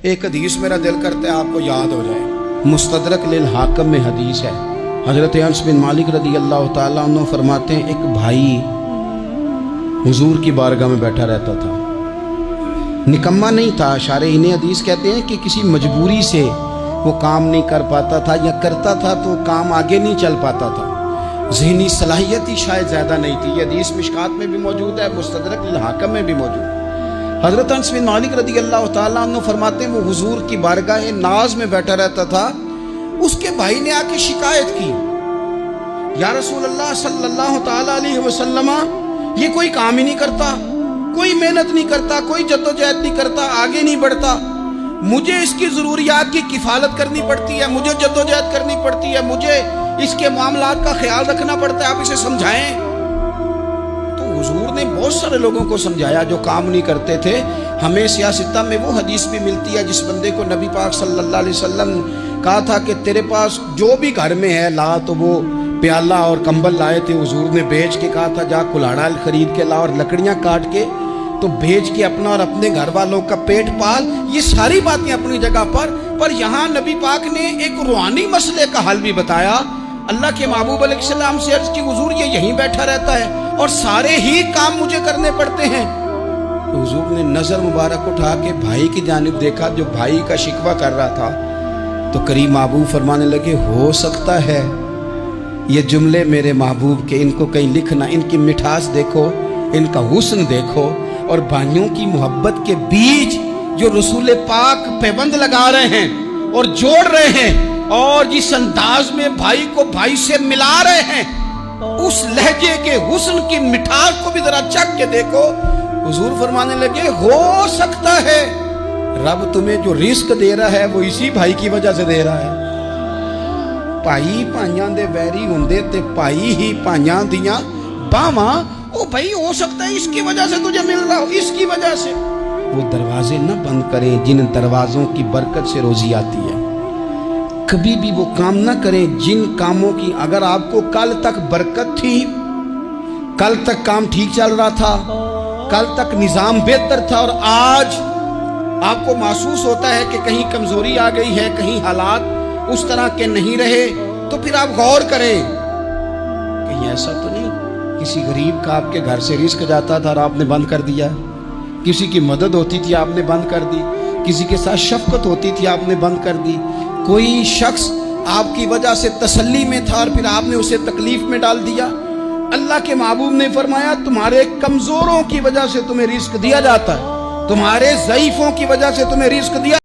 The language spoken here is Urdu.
ایک حدیث میرا دل کرتا ہے آپ کو یاد ہو جائے، مستدرک للحاکم میں حدیث ہے۔ حضرت انس بن مالک رضی اللہ تعالیٰ عنہ فرماتے ہیں ایک بھائی حضور کی بارگاہ میں بیٹھا رہتا تھا، نکما نہیں تھا، شارحین حدیث کہتے ہیں کہ کسی مجبوری سے وہ کام نہیں کر پاتا تھا، یا کرتا تھا تو کام آگے نہیں چل پاتا تھا، ذہنی صلاحیت ہی شاید زیادہ نہیں تھی۔ یہ حدیث مشکات میں بھی موجود ہے، مستدرک للحاکم میں بھی موجود ہے۔ حضرت انس بن مالک رضی اللہ تعالیٰ عنہ فرماتے ہیں وہ حضور کی بارگاہ ناز میں بیٹھا رہتا تھا، اس کے بھائی نے آ کے شکایت کی، یا رسول اللہ صلی اللہ تعالیٰ علیہ وسلم، یہ کوئی کام ہی نہیں کرتا، کوئی محنت نہیں کرتا، کوئی جدوجہد نہیں کرتا، آگے نہیں بڑھتا، مجھے اس کی ضروریات کی کفالت کرنی پڑتی ہے، مجھے جدوجہد کرنی پڑتی ہے، مجھے اس کے معاملات کا خیال رکھنا پڑتا ہے، آپ اسے سمجھائیں۔ تو حضور نے بہت سارے لوگوں کو سمجھایا جو کام نہیں کرتے تھے۔ ہمیں سیاستہ میں وہ حدیث بھی ملتی ہے جس بندے کو نبی پاک صلی اللہ علیہ وسلم کہا تھا کہ تیرے پاس جو بھی گھر میں ہے لا، تو وہ پیالہ اور کمبل لائے تھے، حضور نے بیچ کے کہا تھا جا کلاڑا خرید کے لا اور لکڑیاں کاٹ کے تو بیچ کے اپنا اور اپنے گھر والوں کا پیٹ پال۔ یہ ساری باتیں اپنی جگہ پر یہاں نبی پاک نے ایک روحانی مسئلے کا حل بھی بتایا۔ اللہ کے محبوب علیہ السلام سے عرض کی حضور یہ یہیں بیٹھا رہتا ہے اور سارے ہی کام مجھے کرنے پڑتے ہیں۔ تو حضور نے نظر مبارک اٹھا کے بھائی کی جانب دیکھا جو بھائی کا شکوہ کر رہا تھا، تو کریم محبوب فرمانے لگے ہو سکتا ہے یہ جملے میرے محبوب کے، ان کو کہیں لکھنا، ان کی مٹھاس دیکھو، ان کا حسن دیکھو، اور بھائیوں کی محبت کے بیج جو رسول پاک پیوند لگا رہے ہیں اور جوڑ رہے ہیں، اور جس انداز میں بھائی کو بھائی سے ملا رہے ہیں، اس لہجے کے حسن کی مٹھاس کو بھی ذرا چکھ کے دیکھو۔ حضور فرمانے لگے ہو سکتا ہے رب تمہیں جو رزق دے رہا ہے وہ اسی بھائی کی وجہ سے دے رہا ہے۔ بھائی بھائیاں دے ویری ہوندے تے بھائی ہی بھائیاں دیاں باواں، او بھائی ہو سکتا ہے اس کی وجہ سے تجھے مل رہا ہو، اس کی وجہ سے۔ وہ دروازے نہ بند کریں جن دروازوں کی برکت سے روزی آتی ہے، کبھی بھی وہ کام نہ کریں جن کاموں کی اگر آپ کو کل تک برکت تھی، کل تک کام ٹھیک چل رہا تھا، کل تک نظام بہتر تھا، اور آج آپ کو محسوس ہوتا ہے کہ کہیں کمزوری آ گئی ہے، کہیں حالات اس طرح کے نہیں رہے، تو پھر آپ غور کریں کہیں ایسا تو نہیں کسی غریب کا آپ کے گھر سے رزق جاتا تھا اور آپ نے بند کر دیا، کسی کی مدد ہوتی تھی آپ نے بند کر دی، کسی کے ساتھ شفقت ہوتی تھی آپ نے بند کر دی، کوئی شخص آپ کی وجہ سے تسلی میں تھا اور پھر آپ نے اسے تکلیف میں ڈال دیا۔ اللہ کے محبوب نے فرمایا تمہارے کمزوروں کی وجہ سے تمہیں رزق دیا جاتا ہے، تمہارے ضعیفوں کی وجہ سے تمہیں رزق دیا